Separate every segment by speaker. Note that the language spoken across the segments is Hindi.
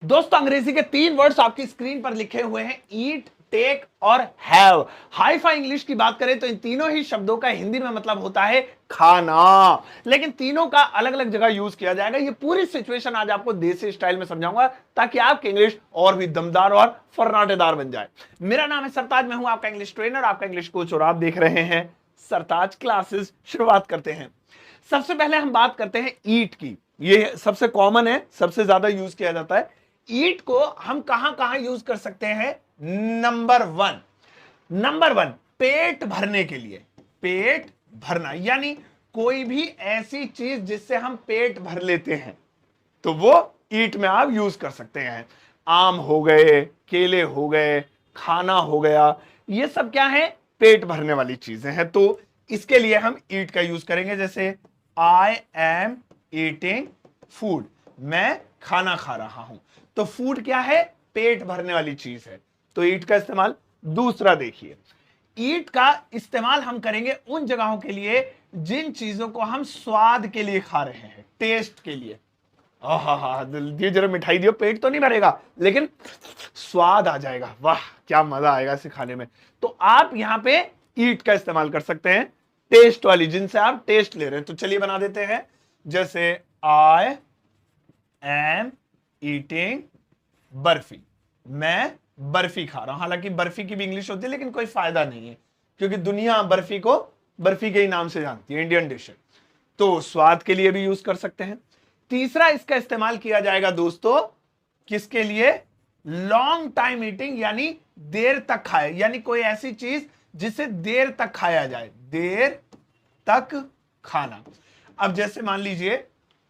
Speaker 1: दोस्तों अंग्रेजी के 3 वर्ड्स आपकी स्क्रीन पर लिखे हुए हैं, ईट, टेक और हैव। हाई फाई इंग्लिश की बात करें तो इन तीनों ही शब्दों का हिंदी में मतलब होता है खाना, लेकिन तीनों का अलग अलग जगह यूज किया जाएगा। ये पूरी सिचुएशन आज आपको देसी स्टाइल में समझाऊंगा ताकि आपकी इंग्लिश और भी दमदार और फर्राटेदार बन जाए। मेरा नाम है सरताज, मैं हूं आपका इंग्लिश ट्रेनर, आपका इंग्लिश कोच, और आप देख रहे हैं सरताज क्लासेस। शुरुआत करते हैं। सबसे पहले हम बात करते हैं ईट की। ये सबसे कॉमन है, सबसे ज्यादा यूज किया जाता है। ईट को हम कहां कहां यूज कर सकते हैं? नंबर वन पेट भरने के लिए। पेट भरना यानी कोई भी ऐसी चीज जिससे हम पेट भर लेते हैं तो वो ईट में आप यूज कर सकते हैं। आम हो गए, केले हो गए, खाना हो गया, ये सब क्या है? पेट भरने वाली चीजें हैं। तो इसके लिए हम ईट का यूज करेंगे। जैसे आई एम ईटिंग फूड, मैं खाना खा रहा हूं। तो फूड क्या है? पेट भरने वाली चीज है, तो ईट का इस्तेमाल। दूसरा देखिए, ईट का इस्तेमाल हम करेंगे उन जगहों के लिए जिन चीजों को हम स्वाद के लिए खा रहे हैं, टेस्ट के लिए। दिए जरा मिठाई दियो, पेट तो नहीं भरेगा लेकिन स्वाद आ जाएगा, वाह क्या मजा आएगा इसे खाने में। तो आप यहां पे ईट का इस्तेमाल कर सकते हैं, टेस्ट वाली, जिनसे आप टेस्ट ले रहे हैं। तो चलिए बना देते हैं। जैसे आई एम ईटिंग बर्फी, मैं बर्फी खा रहा हूं। हालांकि बर्फी की भी इंग्लिश होती है लेकिन कोई फायदा नहीं है क्योंकि दुनिया बर्फी को बर्फी के ही नाम से जानती है, इंडियन डिश है। तो स्वाद के लिए भी यूज कर सकते हैं। तीसरा इसका इस्तेमाल किया जाएगा दोस्तों, किसके लिए? लॉन्ग टाइम ईटिंग, यानी देर तक खाए, यानी कोई ऐसी चीज जिसे देर तक खाया जाए, देर तक खाना। अब जैसे मान लीजिए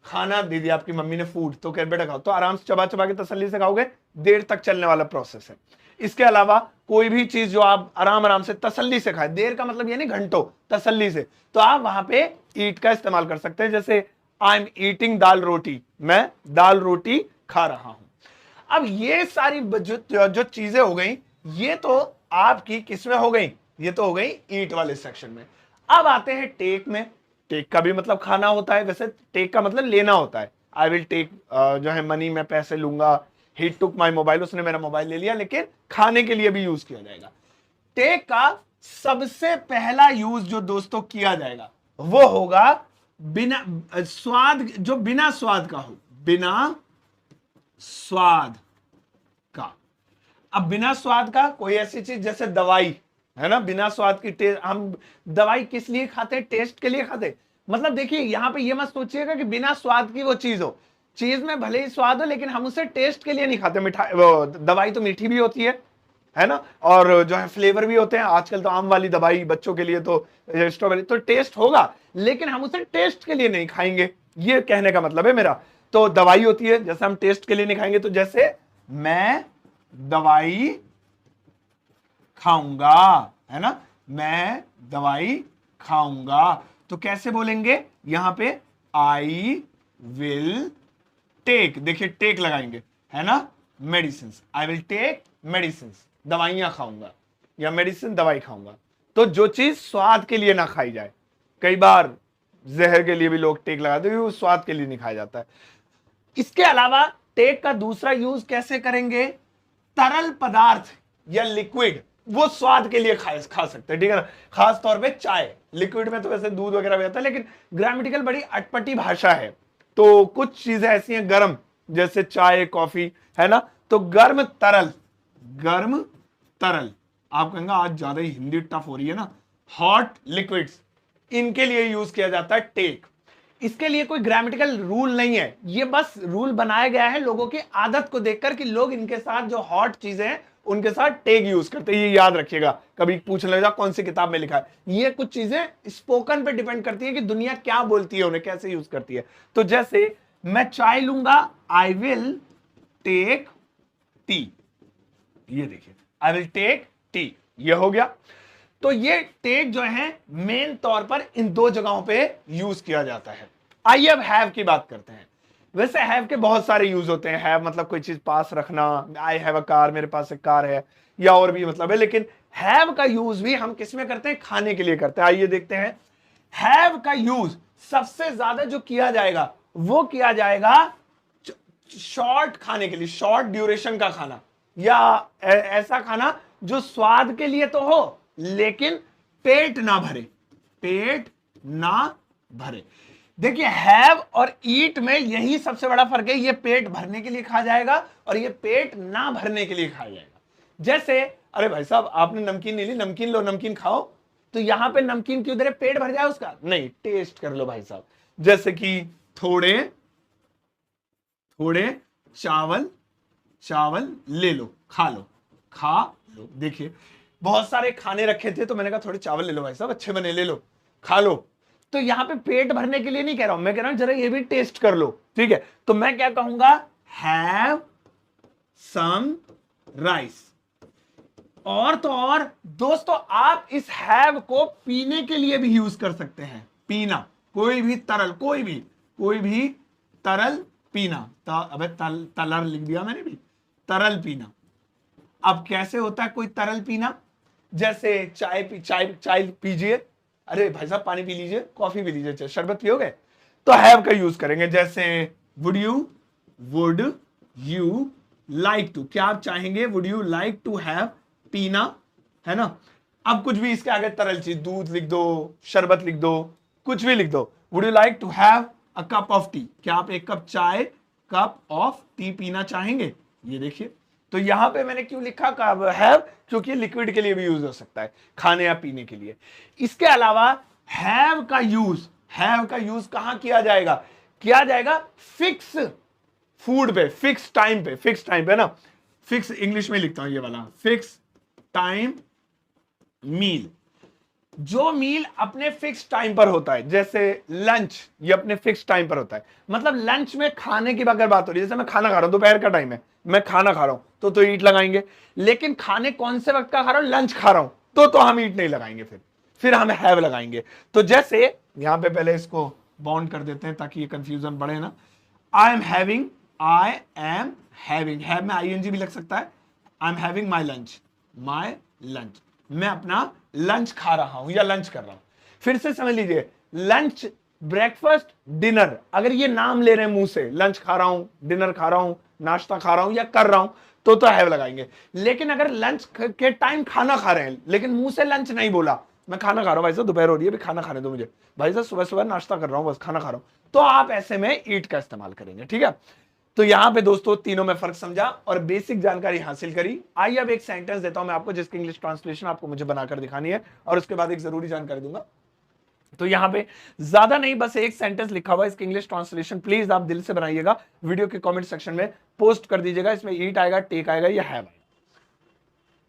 Speaker 1: खाना दे दिया आपकी मम्मी ने, फूड, तो कह बेटा खाओ, तो आराम से चबा चबा के तसल्ली से खाओगे, देर तक चलने वाला प्रोसेस है। इसके अलावा कोई भी चीज जो आप आराम आराम से तसल्ली से खाए, देर का मतलब यानी घंटों तसल्ली से, तो आप वहां पे ईट का इस्तेमाल कर सकते हैं। जैसे आई एम ईटिंग दाल रोटी, मैं दाल रोटी खा रहा हूं। अब ये सारी जो चीजें हो गई, ये तो आपकी किसमें हो गई? ये तो हो गई ईट वाले सेक्शन में। अब आते हैं टेक में। टेक का भी मतलब खाना होता है, वैसे टेक का मतलब लेना होता है। आई विल टेक जो है मनी, मैं पैसे लूंगा। ही टुक माई मोबाइल, उसने मेरा मोबाइल ले लिया, लेकिन खाने के लिए भी यूज किया जाएगा। टेक का सबसे पहला यूज जो दोस्तों किया जाएगा वो होगा बिना स्वाद, जो बिना स्वाद का हो, बिना स्वाद का। अब बिना स्वाद का कोई ऐसी चीज जैसे दवाई है ना, बिना स्वाद की टेस्ट। हम दवाई किस लिए खाते हैं? टेस्ट के लिए खाते। मतलब देखिए यहां पे ये मत सोचिएगा कि बिना स्वाद की वो चीज हो, चीज में भले ही स्वाद हो लेकिन हम उसे टेस्ट के लिए नहीं खाते। मिठाई, वो दवाई तो मीठी भी होती है ना, और जो है फ्लेवर भी होते हैं। आजकल तो आम वाली दवाई बच्चों के लिए तो स्ट्रॉबेरी, तो टेस्ट होगा लेकिन हम उसे टेस्ट के लिए नहीं खाएंगे, ये कहने का मतलब है मेरा। तो दवाई होती है, जैसे हम टेस्ट के लिए नहीं खाएंगे, तो जैसे मैं दवाई खाऊंगा, है ना, मैं दवाई खाऊंगा। तो कैसे बोलेंगे? यहां पे आई विल टेक, देखिए टेक लगाएंगे, है ना, medicine. I will take medicine, दवाइयां खाऊंगा, या मेडिसिन दवाई खाऊंगा। तो जो चीज स्वाद के लिए ना खाई जाए, कई बार जहर के लिए भी लोग टेक लगाते हैं, वो स्वाद के लिए नहीं खाया जाता है। इसके अलावा टेक का दूसरा यूज कैसे करेंगे? तरल पदार्थ या लिक्विड, वो स्वाद के लिए खा सकते हैं, ठीक है ना। खास तौर पे चाय, लिक्विड में तो वैसे दूध वगैरह भी आता है, लेकिन ग्रामेटिकल बड़ी अटपटी भाषा है, तो कुछ चीजें ऐसी हैं गर्म, जैसे चाय, कॉफी, है ना। तो गर्म तरल, गर्म तरल, आप कहेंगे आज ज्यादा ही हिंदी टफ हो रही है ना। हॉट लिक्विड्स, इनके लिए यूज किया जाता है टेक। इसके लिए कोई ग्रामेटिकल रूल नहीं है, ये बस रूल बनाया गया है लोगों की आदत को देखकर कि लोग इनके साथ जो हॉट चीजें हैं उनके साथ टेक यूज करते हैं। ये याद रखिएगा, कभी पूछने लगा कौन सी किताब में लिखा है। ये कुछ चीजें स्पोकन पे डिपेंड करती है कि दुनिया क्या बोलती है, उन्हें कैसे यूज करती है। तो जैसे मैं चाय लूंगा, आई विल टेक टी, ये देखिए आई विल टेक टी, ये हो गया। तो ये टेक जो है मेन तौर पर इन दो जगहों पे यूज किया जाता है। आइए अब हैव की बात करते हैं। वैसे हैव के बहुत सारे यूज होते हैं। हैव मतलब कोई चीज पास रखना, आई हैव अ कार, मेरे पास एक कार है, या और भी मतलब है। लेकिन हैव का यूज भी हम किस में करते हैं? खाने के लिए करते हैं। आइए देखते हैं। हैव का यूज सबसे ज्यादा जो किया जाएगा वो किया जाएगा शॉर्ट खाने के लिए, शॉर्ट ड्यूरेशन का खाना, या ऐसा खाना जो स्वाद के लिए तो हो लेकिन पेट ना भरे, पेट ना भरे। देखिए हैव और ईट में यही सबसे बड़ा फर्क है, ये पेट भरने के लिए खा जाएगा और ये पेट ना भरने के लिए खाया जाएगा। जैसे अरे भाई साहब आपने नमकीन नहीं ली, नमकीन लो, नमकीन खाओ, तो यहां पे नमकीन क्यों दे रहे, पेट भर जाए उसका, नहीं, टेस्ट कर लो भाई साहब। जैसे कि थोड़े थोड़े चावल, चावल ले लो, खा लो, खा लो। देखिए बहुत सारे खाने रखे थे तो मैंने कहा थोड़े चावल ले लो भाई साहब, अच्छे बने, ले लो, खा लो। तो यहां पे पेट भरने के लिए नहीं कह रहा हूं, मैं कह रहा हूं जरा ये भी टेस्ट कर लो, ठीक है। तो मैं क्या कहूंगा, हैव सम राइस। और तो और दोस्तों आप इस हैव को पीने के लिए भी यूज कर सकते हैं, पीना, कोई भी तरल, कोई भी तरल पीना। अबे तलर लिख दिया मैंने भी, तरल पीना। अब कैसे होता है कोई तरल पीना, जैसे चाय पीजिए, अरे भाई साहब पानी पी लीजिए, कॉफी पी लीजिए, शरबत पियोगे, तो हैव का यूज करेंगे। जैसे वुड यू लाइक टू, क्या आप चाहेंगे, would you like to have, पीना, है ना। अब कुछ भी इसके आगे तरल चीज, दूध लिख दो, शरबत लिख दो, कुछ भी लिख दो। Would you like to have a cup of tea, क्या आप एक कप चाय, कप ऑफ टी पीना चाहेंगे, ये देखिए। तो यहां पे मैंने क्यों लिखा हैव, क्योंकि लिक्विड के लिए भी यूज हो सकता है, खाने या पीने के लिए। इसके अलावा हैव का यूज कहां किया जाएगा, फिक्स फूड पे, फिक्स टाइम पे ना, फिक्स इंग्लिश में लिखता हूं ये वाला, फिक्स टाइम मील। जो मील अपने फिक्स टाइम पर होता है, जैसे लंच, ये अपने फिक्स टाइम पर होता है। मतलब लंच में खाने की अगर बात हो रही है, जैसे मैं खाना खा रहा हूं, दोपहर का टाइम है, मैं खाना खा रहा हूं तो ईट लगाएंगे। लेकिन खाने कौन से वक्त का खा रहा हूं, लंच खा रहा हूं, तो हम ईट नहीं लगाएंगे, फिर हम हैव लगाएंगे। तो जैसे यहां पे पहले इसको बाउंड कर देते हैं ताकि ये कंफ्यूजन बढ़े ना। आई एम हैविंग, हैव में आईएनजी भी लग सकता है। I am having my lunch, मैं अपना लंच खा रहा हूं या लंच कर रहा हूं। फिर से समझ लीजिए, लंच, ब्रेकफास्ट, डिनर, अगर ये नाम ले रहे हैं मुंह से, लंच खा रहा हूं, डिनर खा रहा हूं, नाश्ता खा रहा हूं या कर रहा हूं, तो हैव लगाएंगे। लेकिन अगर लंच के टाइम खाना खा रहे हैं लेकिन मुंह से लंच नहीं बोला, मैं खाना खा रहा हूं भाई साहब, दोपहर हो रही है, अभी खाना खाने दो मुझे भाई साहब, सुबह सुबह नाश्ता कर रहा हूं, बस खाना खा रहा हूं, तो आप ऐसे में ईट का इस्तेमाल करेंगे, ठीक है। तो यहां पे दोस्तों तीनों में फर्क समझा और बेसिक जानकारी हासिल करी। आइए अब एक सेंटेंस देता हूं मैं आपको, जिसकी इंग्लिश ट्रांसलेशन आपको मुझे बनाकर दिखानी है और उसके बाद एक जरूरी जानकारी दूंगा। तो यहां पे ज्यादा नहीं, बस एक सेंटेंस लिखा हुआ है, इसकी इंग्लिश ट्रांसलेशन प्लीज आप दिल से बनाइएगा, वीडियो के कमेंट सेक्शन में पोस्ट कर दीजिएगा। इसमें ईट आएगा, टेक आएगा या हैव आएगा।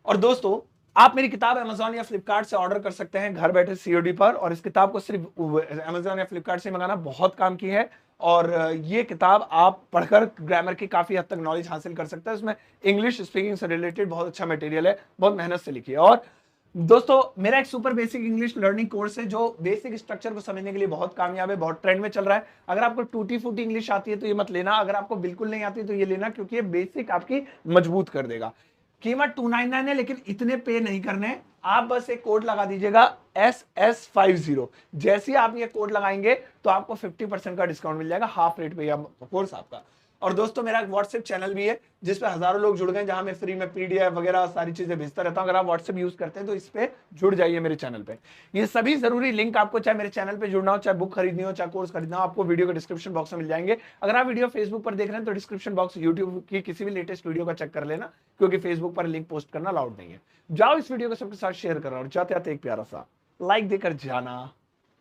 Speaker 1: और दोस्तों आप मेरी किताब अमेजॉन या फ्लिपकार्ट से ऑर्डर कर सकते हैं घर बैठे सीओडी पर, और इस किताब को सिर्फ अमेजॉन या फ्लिपकार्ट से मंगाना बहुत काम की है। और ये किताब आप पढ़कर ग्रामर की काफी हद तक नॉलेज हासिल कर सकते हैं। इसमें इंग्लिश स्पीकिंग से रिलेटेड बहुत अच्छा मटेरियल है, बहुत मेहनत से लिखी है। और दोस्तों मेरा एक super basic English learning course है जो बेसिक स्ट्रक्चर को समझने के लिए बहुत कामयाब है, बहुत ट्रेंड में चल रहा है। अगर आपको टूटी फूटी इंग्लिश आती है तो ये मत लेना, अगर आपको बिल्कुल नहीं आती तो ये लेना, क्योंकि ये बेसिक आपकी मजबूत कर देगा। कीमत 299 है, लेकिन इतने पे नहीं करने, आप बस एक कोड लगा दीजिएगा SS50। जैसे ही आप ये कोड लगाएंगे तो आपको 50% का डिस्काउंट मिल जाएगा, हाफ रेट पे यह कोर्स आपका। और दोस्तों मेरा एक व्हाट्सएप चैनल भी है जिस पे हजारों लोग जुड़ गए, जहां मैं फ्री में पीडीएफ वगैरह सारी चीजें भेजता रहता हूं। अगर आप व्हाट्सएप यूज करते हैं तो इस पे जुड़ जाइए मेरे चैनल पे। ये सभी जरूरी लिंक आपको, चाहे मेरे चैनल पे जुड़ना हो, चाहे बुक खरीदनी हो, चाहे कोर्स खरीदना हो, आपको वीडियो के डिस्क्रिप्शन बॉक्स में मिल जाएंगे। अगर आप वीडियो फेसबुक पर देख रहे हैं तो डिस्क्रिप्शन बॉक्स यूट्यूब की किसी भी लेटेस्ट वीडियो का चेक कर लेना, क्योंकि फेसबुक पर लिंक पोस्ट करना अलाउड नहीं है। जाओ इस वीडियो को सबके साथ शेयर कर रहा हूं, जाते आते एक प्यारा सा लाइक देकर जाना।